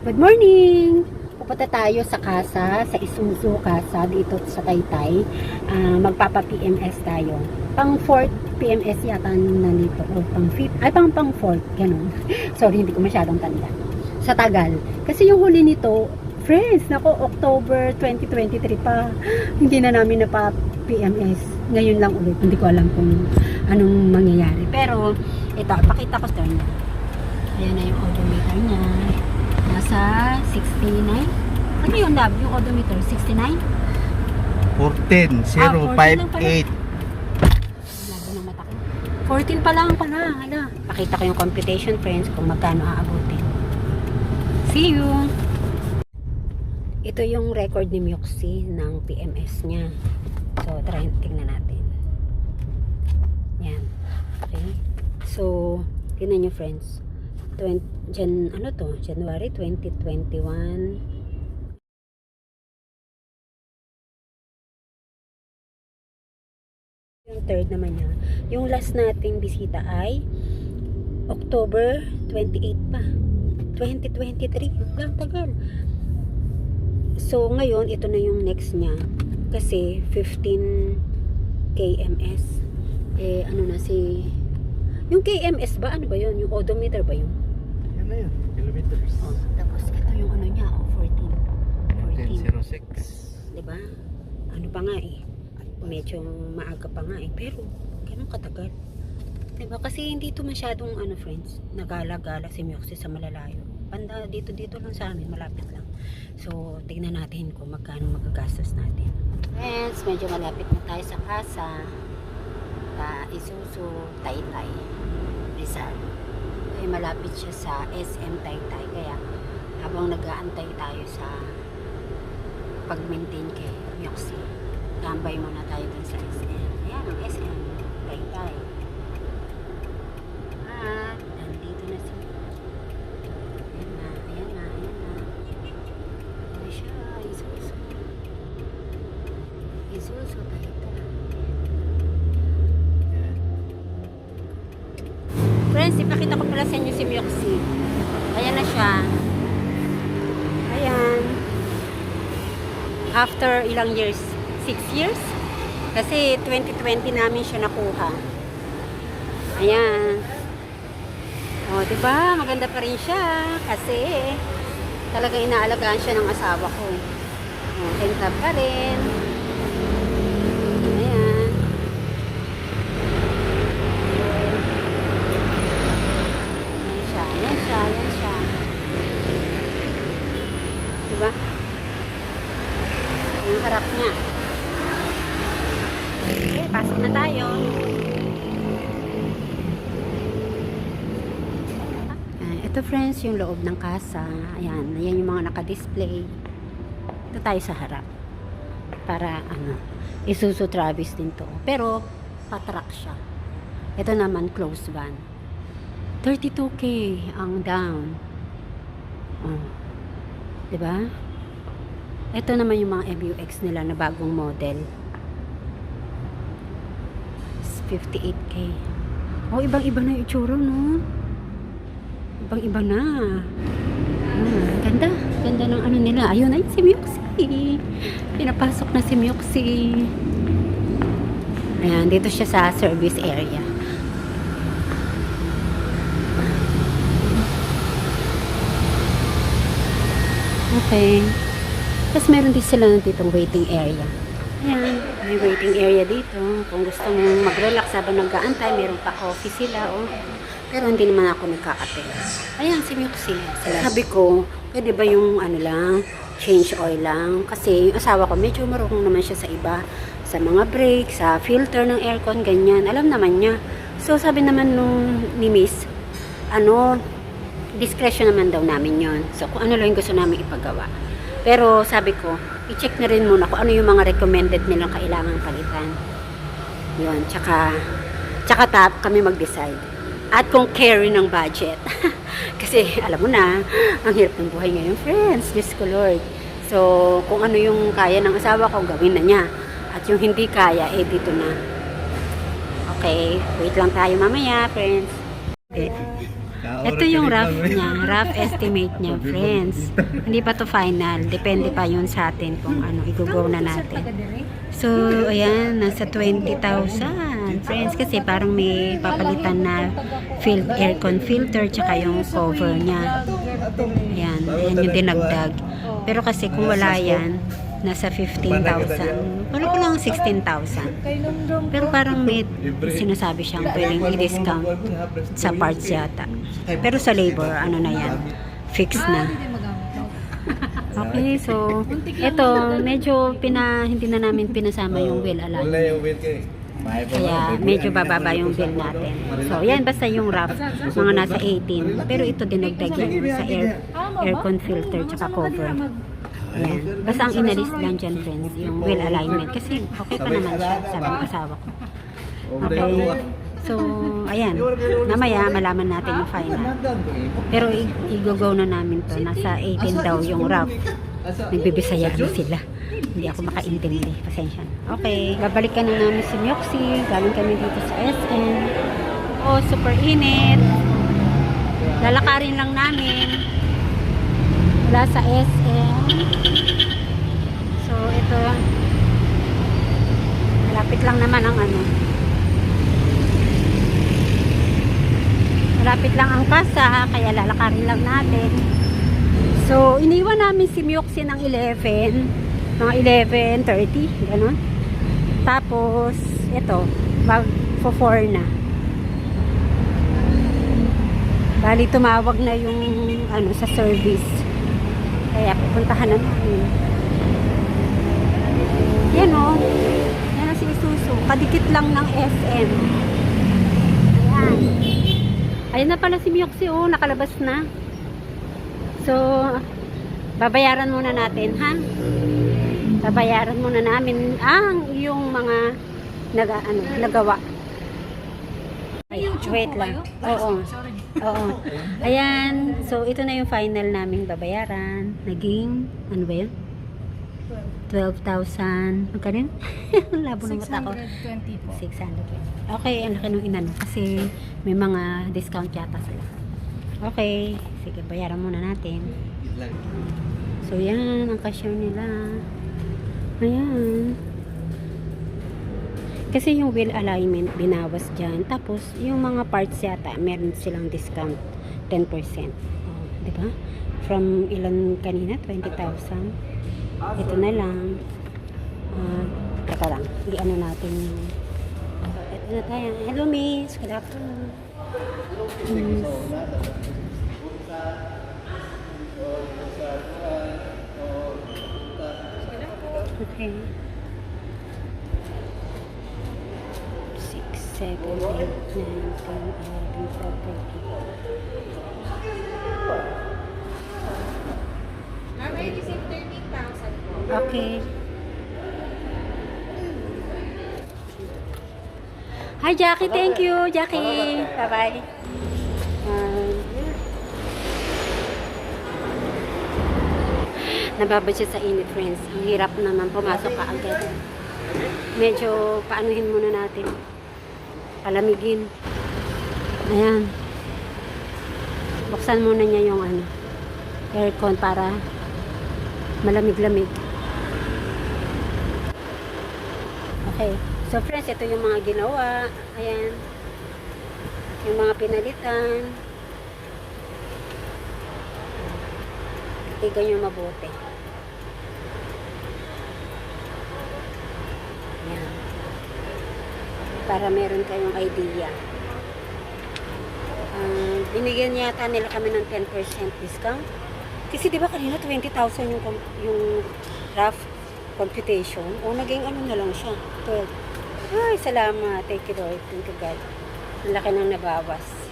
Good morning! Pupunta tayo sa casa, sa Isuzu casa dito sa Taytay. Magpapa-PMS tayo. Pang 4th PMS yata nandito o pang 5th, ay pang 4th, ganun. Sorry, hindi ko masyadong tanda. Sa Tagal. Kasi yung huli nito, friends, nako, October 2023 pa. Hindi na namin PMS. Ngayon lang ulit. Hindi ko alam kung anong mangyayari. Pero, ito, pakita ko sa inyo. Ayan na yung odometer niya. Nasa 69. Ano yung lab? Yung odometer? 69? 14, 058. Labo ng mata ko. 14 pa lang pala. Hala. Pakita ko yung computation, friends, kung magkano aabutin. See you! Ito yung record ni Myoxi ng PMS niya. So, tingnan natin. Yan. Okay. So, tingnan nyo, friends. January 2021. Yung third naman niya. Yung last nating bisita ay October 28 pa. 2023. Lang tagal. So, ngayon, ito na yung next niya. Kasi, 15 kms. Ano na si... Yung kms ba? Ano ba yun? Yung odometer ba yun? Yan na yun, kilometers. Tapos, ito yung ano niya, 14. 1406. Diba? Ano pa nga eh. Medyo maaga pa nga eh. Pero, ganun katagal. Diba? Kasi hindi ito masyadong, friends, nagala-gala si Myoxi sa malalayo. Banda, dito lang sa amin, malapit lang. So, tignan natin kung magkano magagastos natin. Friends, medyo malapit na tayo sa casa. Isuzu Taytay Rizal. Ay, malapit siya sa SM Taytay. Kaya, habang nag-aantay tayo sa pag-maintain kay Myoxi, gambay muna tayo dun sa SM. Ayan, ang SM Taytay. At, nandito na si ayan na. Ayan siya, Isuzu Taytay. Friends, ipakita ko pala sa inyo si Myoxi. Ayan na siya. Ayan. After ilang years? 6 years? Kasi 2020 namin siya nakuha. Ayan. O, diba? Maganda pa rin siya. Kasi talagang inaalagaan siya ng asawa ko. O, tentab pa rin. Ayan. Ayan siya. Diba? Yung harap niya. Okay, pasok na tayo. Ito friends, yung loob ng casa. Ayan yung mga naka-display. Ito tayo sa harap. Para Isuzu Travis din to. Pero, patruck siya. Ito naman, closed van. 32K ang down. Diba? Ito naman yung mga MUX nila na bagong model. 58K. Ibang-iba na yung itsura, no? Ibang-iba na. Ganda. Ganda ng ano nila. Ayun na si Myoxi. Pinapasok na si Myoxi. Ayan, dito siya sa service area. Okay. Tapos meron din sila ditong waiting area. Ayan, may waiting area dito. Kung gusto mong mag-relax habang nag-aantay, meron pa coffee sila. Pero hindi naman ako nagkakape. Ayan, si Myoxi. Sabi ko, pwede ba yung change oil lang? Kasi yung asawa ko, medyo marunong naman siya sa iba. Sa mga brake, sa filter ng aircon, ganyan. Alam naman niya. So, sabi naman ni Miss, discretion naman daw namin yon. So, kung ano lang yung gusto namin ipagawa. Pero, sabi ko, i-check na rin muna kung ano yung mga recommended nilang kailangang palitan. Yun, tsaka kami mag-decide. At kung carry ng budget. Kasi, alam mo na, ang hirap ng buhay ngayon, friends. Diyos ko, Lord. So, kung ano yung kaya ng asawa ko, gawin na niya. At yung hindi kaya, dito na. Okay, wait lang tayo mamaya, friends. Okay. Ito yung rough niya, rough estimate niya, friends. Hindi pa to final. Depende pa yun sa atin kung ano, i-go na natin. So, ayan, nasa 20,000. Friends, kasi parang may papalitan na aircon filter, tsaka yung cover niya. Ayan, ayan yung dinagdag. Pero kasi kung wala yan, nasa 15,000. Wala ko lang 16,000. Pero parang may sinasabi siyang pwedeng i-discount sa parts yata. Pero sa labor, ano na yan, fixed na. Okay, so ito medyo hindi na namin pinasama yung wheel alignment. Wala yung wheel kayo. Kaya medyo bababa yung bill natin. So yan basta yung rough, mga nasa 18. Pero ito dinagdag yung sa aircon filter tsaka cover. Ayan. Basta ang inalis lang dyan, friends, yung wheel alignment. Kasi okay pa naman siya, sabi ng asawa ko. Okay. So, ayan. Mamaya, malaman natin yung final. Pero i-go na namin to. Nasa 18 daw yung rough. Nagbibisaya na sila. Hindi ako makaintindi. Pasensya na. Okay. Babalikan na namin si Myoxi. Galing kami dito sa SM. Oh, super init. Lalakarin lang namin. Wala sa SM. So, ito. Malapit lang naman ang ano. Malapit lang ang kasa. Kaya lalakarin lang natin. So, iniwan namin si Myoxi ng 11. Mga 11:30. Ganon. Tapos, ito. For 4 na. Bali, tumawag na yung ano sa service. Kaya pupuntahan na namin. Yan o. Yan ang si Isuzu. Kadikit lang ng SM. Ayan. Ayan na pala si Myoxi o. Nakalabas na. So, babayaran muna natin, ha? Babayaran muna namin ang yung mga nagawa. Ay, wait lang. Oo. Oo. Ayan. So, ito na yung final naming babayaran. Naging, ano ba yun? 12,000. Magkano yun? Labo ng mata ko. 620 po. 620. Okay, ang laki nung inano. Kasi may mga discount yata sila. Okay. Sige, bayaran muna natin. So, yan. Ang cashier nila. Ayan. Kasi yung wheel alignment binawas dyan. Tapos, yung mga parts yata, meron silang discount 10%. Oh, diba? From ilan kanina? 20,000. Ito na lang. Teka lang. I-ano natin yung... Ito na tayo. Hello, miss. Good afternoon. Okay. 6, 7, 8, 9, 10, 11, 12, 13. Already received 13,000 po. Okay. Hi, Jackie. Thank you, Jackie. Bye-bye. Nababad siya sa init, friends. Ang hirap naman pumasok ka agad. Medyo paanuhin muna natin. Palamigin. Ayan. Buksan muna niya yung ano, aircon para malamig-lamig. Okay. So, friends, ito yung mga ginawa. Ayan. Yung mga pinalitan. Tigan nyo mabuti. Ayan. Para meron kayong idea. Binigyan yata nila kami ng 10% discount. Kasi di ba kanina 20,000 yung rough computation. O naging ano na lang siya. 12. Ay, salamat. Thank you, Lord. Thank you, God. Ang laki nang nabawas.